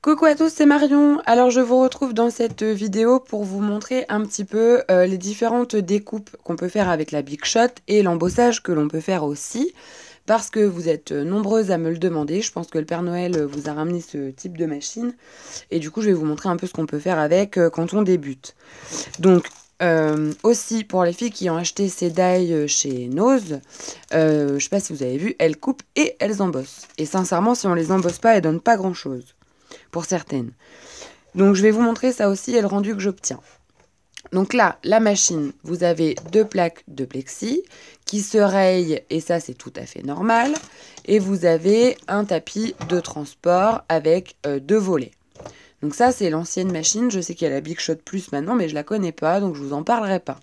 Coucou à tous, c'est Marion. Alors je vous retrouve dans cette vidéo pour vous montrer un petit peu les différentes découpes qu'on peut faire avec la Big Shot et l'embossage que l'on peut faire aussi parce que vous êtes nombreuses à me le demander. Je pense que le Père Noël vous a ramené ce type de machine et du coup je vais vous montrer un peu ce qu'on peut faire avec quand on débute. Donc aussi pour les filles qui ont acheté ces dies chez Nose, je sais pas si vous avez vu, elles coupent et elles embossent. Et sincèrement si on les embosse pas, elles donnent pas grand chose. Pour certaines. Donc je vais vous montrer ça aussi et le rendu que j'obtiens. Donc là, la machine, vous avez deux plaques de plexi qui se rayent, et ça c'est tout à fait normal. Et vous avez un tapis de transport avec deux volets. Donc ça c'est l'ancienne machine, je sais qu'il y a la Big Shot Plus maintenant, mais je la connais pas, donc je vous en parlerai pas.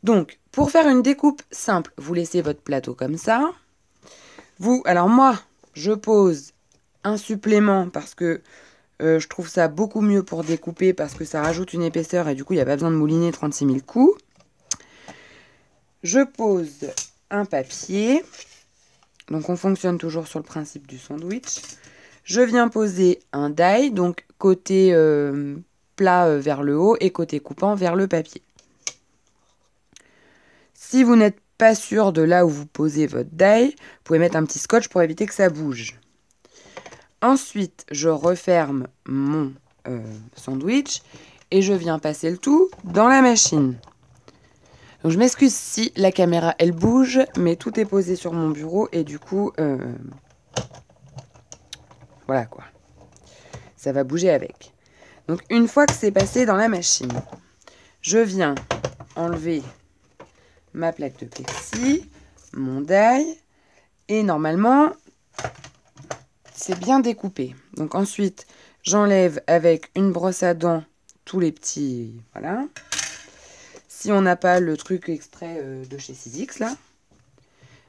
Donc, pour faire une découpe simple, vous laissez votre plateau comme ça. Alors moi, je pose un supplément parce que je trouve ça beaucoup mieux pour découper parce que ça rajoute une épaisseur et du coup il n'y a pas besoin de mouliner 36 000 coups. Je pose un papier. Donc on fonctionne toujours sur le principe du sandwich. Je viens poser un die, donc côté plat vers le haut et côté coupant vers le papier. Si vous n'êtes pas sûr de là où vous posez votre die, vous pouvez mettre un petit scotch pour éviter que ça bouge. Ensuite, je referme mon sandwich et je viens passer le tout dans la machine. Donc je m'excuse si la caméra elle bouge, mais tout est posé sur mon bureau et du coup, voilà quoi. Ça va bouger avec. Donc une fois que c'est passé dans la machine, je viens enlever ma plaque de plexi, mon die et normalement, c'est bien découpé. Donc ensuite, j'enlève avec une brosse à dents tous les petits... Voilà. Si on n'a pas le truc extrait de chez Sizzix, là,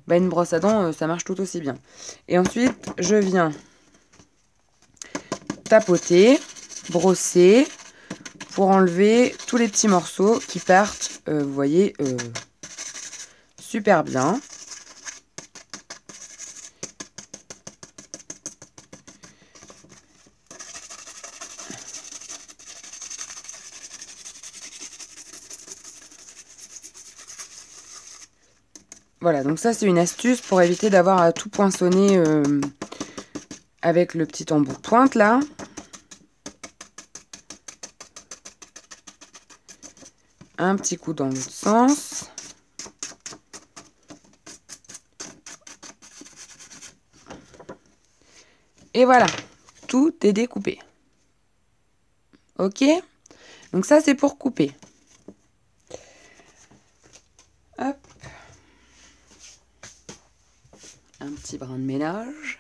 bah une brosse à dents, ça marche tout aussi bien. Et ensuite, je viens tapoter, brosser, pour enlever tous les petits morceaux qui partent, vous voyez, super bien. Voilà, donc ça c'est une astuce pour éviter d'avoir à tout poinçonner avec le petit embout de pointe là. Un petit coup dans l'autre sens. Et voilà, tout est découpé. Ok? Donc ça c'est pour couper. Hop. Un petit brin de ménage.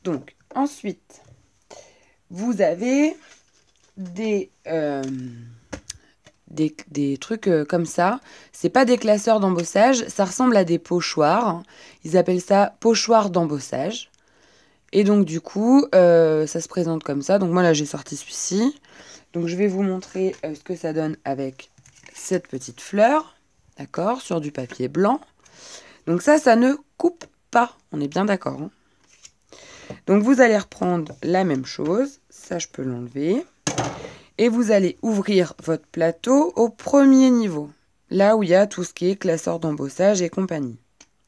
Donc, ensuite, vous avez des trucs comme ça. C'est pas des classeurs d'embossage, ça ressemble à des pochoirs. Ils appellent ça pochoir d'embossage. Et donc, du coup, ça se présente comme ça. Donc, moi, là, j'ai sorti celui-ci. Donc, je vais vous montrer ce que ça donne avec cette petite fleur. D'accord? Sur du papier blanc. Donc ça ne coupe pas. On est bien d'accord. Hein. Donc vous allez reprendre la même chose. Ça, je peux l'enlever. Et vous allez ouvrir votre plateau au premier niveau. Là où il y a tout ce qui est classeur d'embossage et compagnie.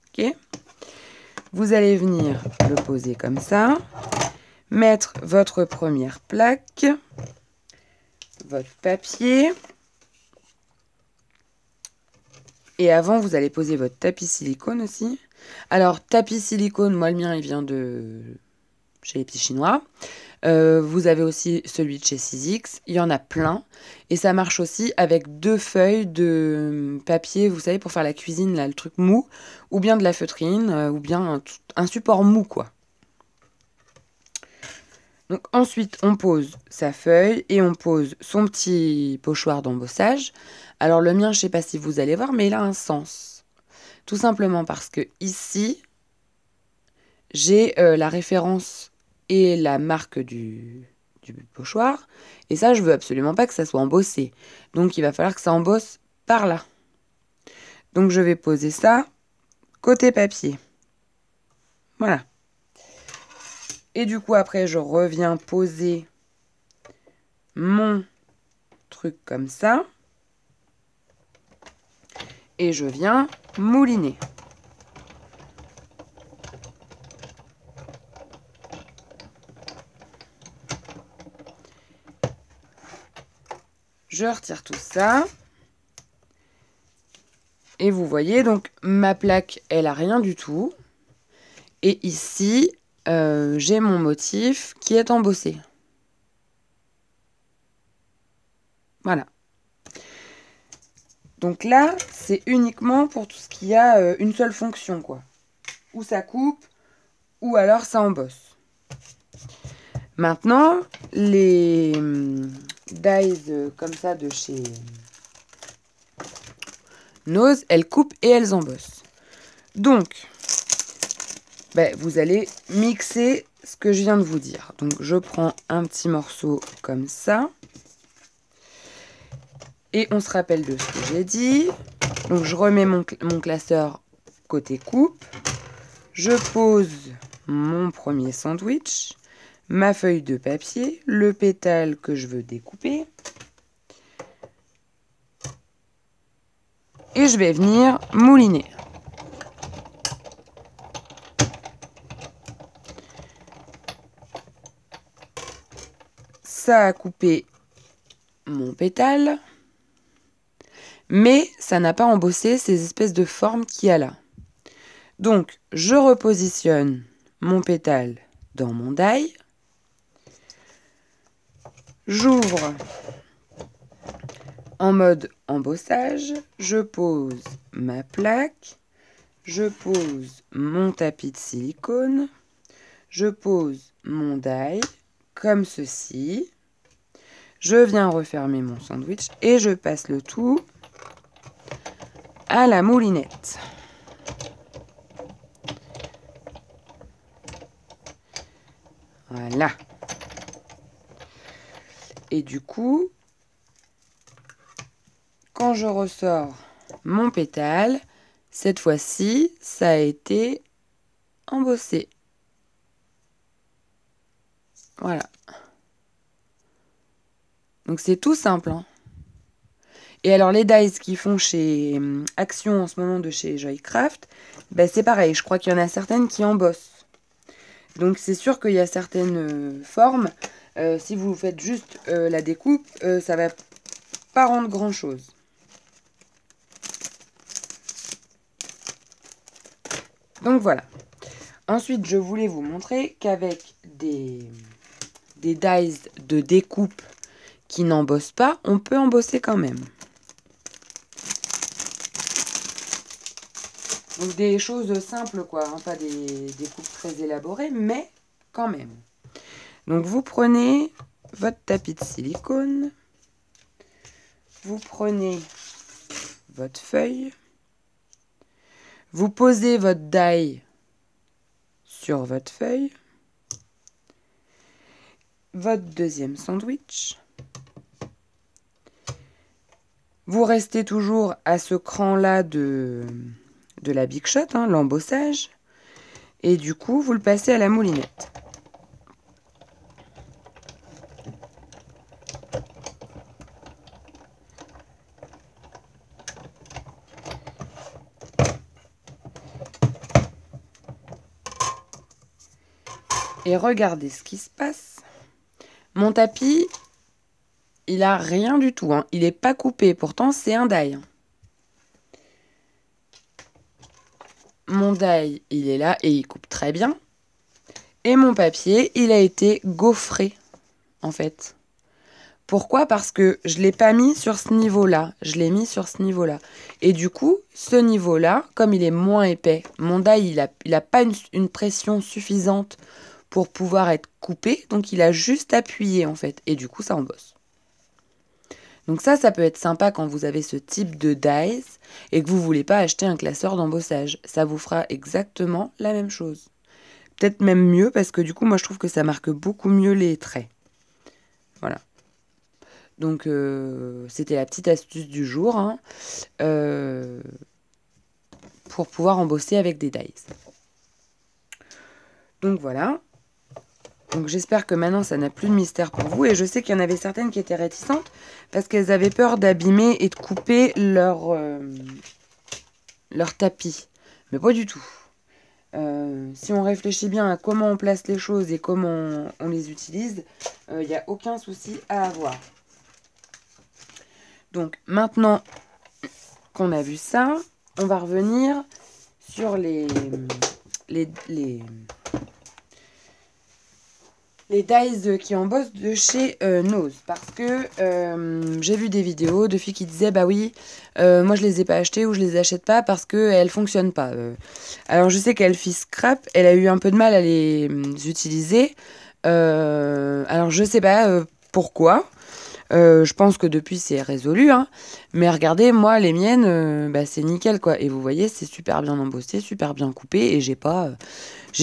Ok ? Vous allez venir le poser comme ça. Mettre votre première plaque. Votre papier. Et avant, vous allez poser votre tapis silicone aussi. Alors, tapis silicone, moi, le mien, il vient de chez les petits Chinois. Vous avez aussi celui de chez Sizzix. Il y en a plein. Et ça marche aussi avec deux feuilles de papier, vous savez, pour faire la cuisine, là, le truc mou. Ou bien de la feutrine, ou bien un support mou, quoi. Donc ensuite, on pose sa feuille et on pose son petit pochoir d'embossage. Alors le mien, je ne sais pas si vous allez voir, mais il a un sens. Tout simplement parce que ici, j'ai la référence et la marque du pochoir. Et ça, je veux absolument pas que ça soit embossé. Donc il va falloir que ça embosse par là. Donc je vais poser ça côté papier. Voilà. Et du coup, après, je reviens poser mon truc comme ça. Et je viens mouliner. Je retire tout ça. Et vous voyez, donc ma plaque, elle a rien du tout. Et ici, j'ai mon motif qui est embossé. Voilà. Donc là, c'est uniquement pour tout ce qui a une seule fonction, quoi. Ou ça coupe, ou alors ça embosse. Maintenant, les dies comme ça de chez Nose, elles coupent et elles embossent. Donc, vous allez mixer ce que je viens de vous dire. Donc, je prends un petit morceau comme ça. Et on se rappelle de ce que j'ai dit. Donc, je remets mon classeur côté coupe. Je pose mon premier sandwich, ma feuille de papier, le pétale que je veux découper. Et je vais venir mouliner. Ça a coupé mon pétale, mais ça n'a pas embossé ces espèces de formes qu'il y a là. Donc, je repositionne mon pétale dans mon die. J'ouvre en mode embossage. Je pose ma plaque. Je pose mon tapis de silicone. Je pose mon die comme ceci. Je viens refermer mon sandwich et je passe le tout à la moulinette. Voilà. Et du coup, quand je ressors mon pétale, cette fois-ci, ça a été embossé. Voilà. Donc c'est tout simple. Hein. Et alors les dies qu'ils font chez Action en ce moment de chez Joycraft, c'est pareil. Je crois qu'il y en a certaines qui embossent. Donc c'est sûr qu'il y a certaines formes. Si vous faites juste la découpe, ça va pas rendre grand chose. Donc voilà. Ensuite, je voulais vous montrer qu'avec des dies de découpe qui n'embossent pas, on peut embosser quand même. Donc des choses simples, quoi, hein, pas des coupes très élaborées, mais quand même. Donc vous prenez votre tapis de silicone, vous prenez votre feuille, vous posez votre die sur votre feuille, votre deuxième sandwich. Vous restez toujours à ce cran-là de la Big Shot, hein, l'embossage. Et du coup, vous le passez à la moulinette. Et regardez ce qui se passe. Mon tapis, il a rien du tout. Hein. Il n'est pas coupé. Pourtant, c'est un die. Mon die, il est là et il coupe très bien. Et mon papier, il a été gaufré, en fait. Pourquoi? Parce que je ne l'ai pas mis sur ce niveau-là. Je l'ai mis sur ce niveau-là. Et du coup, ce niveau-là, comme il est moins épais, mon die, il a pas une pression suffisante pour pouvoir être coupé. Donc, il a juste appuyé, en fait. Et du coup, ça embosse. Donc ça peut être sympa quand vous avez ce type de dies et que vous ne voulez pas acheter un classeur d'embossage. Ça vous fera exactement la même chose. Peut-être même mieux parce que du coup, moi, je trouve que ça marque beaucoup mieux les traits. Voilà. Donc, c'était la petite astuce du jour hein, pour pouvoir embosser avec des dies. Donc voilà. Donc j'espère que maintenant ça n'a plus de mystère pour vous. Et je sais qu'il y en avait certaines qui étaient réticentes parce qu'elles avaient peur d'abîmer et de couper leur tapis. Mais pas du tout. Si on réfléchit bien à comment on place les choses et comment on les utilise, il n'y a aucun souci à avoir. Donc maintenant qu'on a vu ça, on va revenir sur les dies qui embossent de chez Nose. Parce que j'ai vu des vidéos de filles qui disaient bah oui, moi je les ai pas achetées ou je les achète pas parce qu'elles fonctionnent pas. Alors je sais qu'elle fit scrap, elle a eu un peu de mal à les utiliser. Alors je sais pas pourquoi. Je pense que depuis c'est résolu, hein. Mais regardez, moi les miennes, bah, c'est nickel quoi. Et vous voyez, c'est super bien embossé, super bien coupé. Et j'ai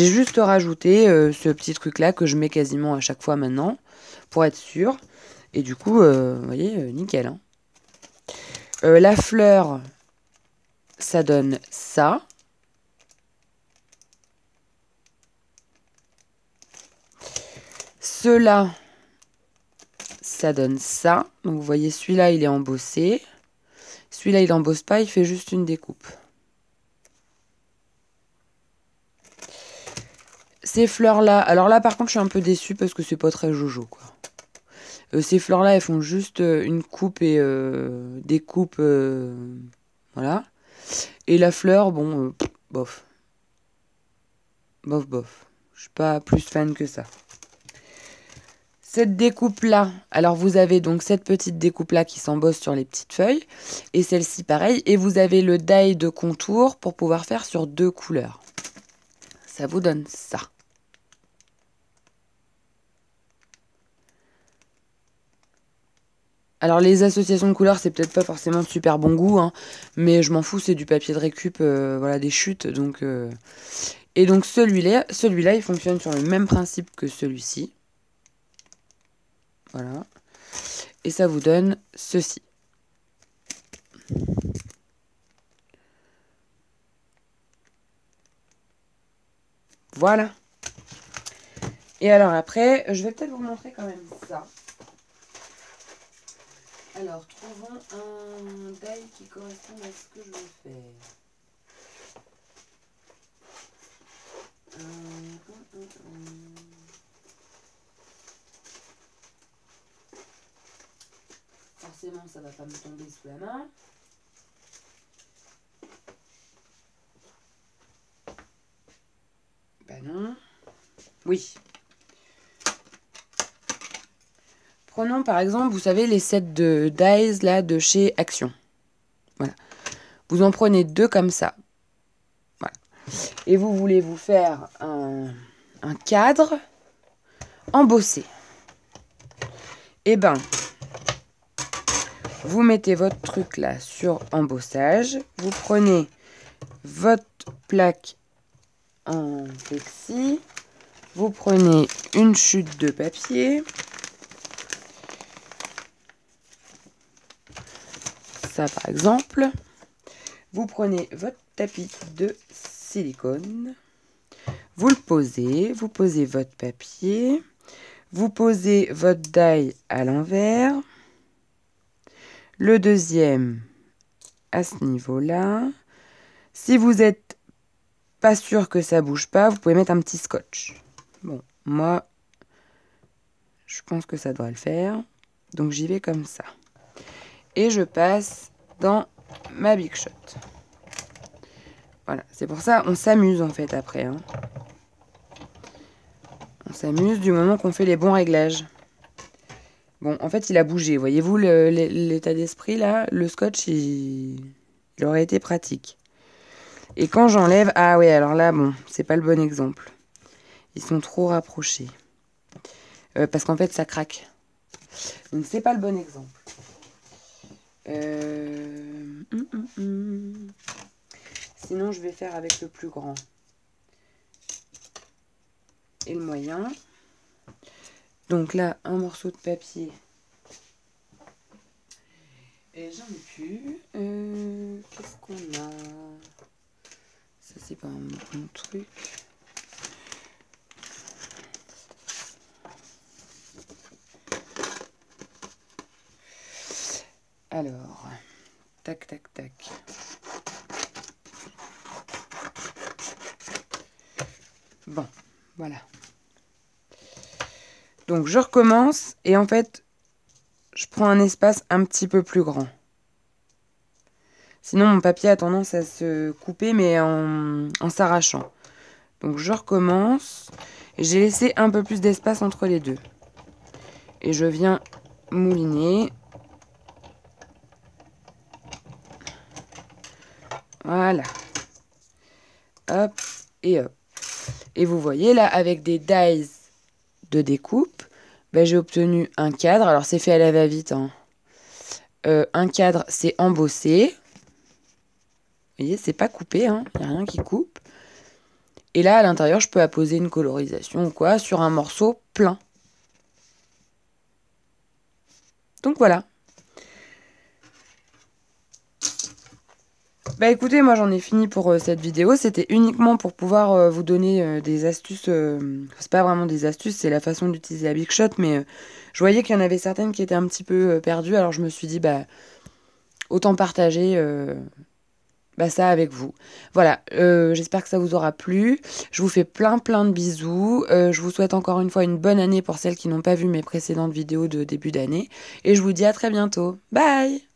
juste rajouté ce petit truc là que je mets quasiment à chaque fois maintenant pour être sûr. Et du coup, vous voyez, nickel. Hein. La fleur, ça donne ça. Ceux-là, ça donne ça. Donc vous voyez, celui-là, il est embossé. Celui-là, il n'embosse pas, il fait juste une découpe. Ces fleurs-là, alors là, par contre, je suis un peu déçue parce que c'est pas très jojo, quoi. Ces fleurs-là, elles font juste une coupe et des coupes, voilà. Et la fleur, bon, bof. Bof, bof. Je suis pas plus fan que ça. Cette découpe-là, alors vous avez donc cette petite découpe-là qui s'embosse sur les petites feuilles. Et celle-ci, pareil. Et vous avez le die de contour pour pouvoir faire sur 2 couleurs. Ça vous donne ça. Alors les associations de couleurs, c'est peut-être pas forcément de super bon goût, hein, mais je m'en fous, c'est du papier de récup, voilà, des chutes. Donc, Et donc celui-là, il fonctionne sur le même principe que celui-ci. Voilà. Et ça vous donne ceci. Voilà. Et alors après, je vais peut-être vous montrer quand même ça. Alors, trouvons un die qui correspond à ce que je veux faire. Forcément, ça va pas me tomber sous la main. Ben non. Oui. Prenons par exemple, vous savez, les sets de dies là de chez Action. Voilà. Vous en prenez 2 comme ça. Voilà. Et vous voulez vous faire un cadre embossé. Et ben, vous mettez votre truc là sur embossage. Vous prenez votre plaque en plexi. Vous prenez une chute de papier. Ça par exemple. Vous prenez votre tapis de silicone. Vous le posez. Vous posez votre papier. Vous posez votre die à l'envers. Le deuxième à ce niveau-là. Si vous n'êtes pas sûr que ça bouge pas, vous pouvez mettre un petit scotch. Bon, moi, je pense que ça doit le faire. Donc j'y vais comme ça. Et je passe dans ma Big Shot. Voilà, c'est pour ça on s'amuse en fait après. Hein. On s'amuse du moment qu'on fait les bons réglages. Bon, en fait, il a bougé. Voyez-vous l'état d'esprit là? Le scotch, il aurait été pratique. Et quand j'enlève... Ah ouais, alors là, bon, c'est pas le bon exemple. Ils sont trop rapprochés. Parce qu'en fait, ça craque. Donc, c'est pas le bon exemple. Sinon, je vais faire avec le plus grand. Et le moyen. Donc là, un morceau de papier. Et j'en ai plus. Qu'est-ce qu'on a? Ça, c'est pas un bon truc. Alors, tac, tac, tac. Bon, voilà. Donc, je recommence et en fait, je prends un espace un petit peu plus grand. Sinon, mon papier a tendance à se couper, mais en s'arrachant. Donc, je recommence. J'ai laissé un peu plus d'espace entre les deux. Et je viens mouliner. Voilà. Hop et hop. Et vous voyez là, avec des dies de découpe, ben, j'ai obtenu un cadre. Alors c'est fait à la va-vite. Hein. Un cadre, c'est embossé. Vous voyez, c'est pas coupé. Hein. Il n'y a rien qui coupe. Et là, à l'intérieur, je peux apposer une colorisation ou quoi sur un morceau plein. Donc voilà. Bah écoutez, moi j'en ai fini pour cette vidéo. C'était uniquement pour pouvoir vous donner des astuces. C'est pas vraiment des astuces, c'est la façon d'utiliser la Big Shot. Mais je voyais qu'il y en avait certaines qui étaient un petit peu perdues. Alors je me suis dit, bah autant partager ça avec vous. Voilà, j'espère que ça vous aura plu. Je vous fais plein de bisous. Je vous souhaite encore une fois une bonne année pour celles qui n'ont pas vu mes précédentes vidéos de début d'année. Et je vous dis à très bientôt. Bye!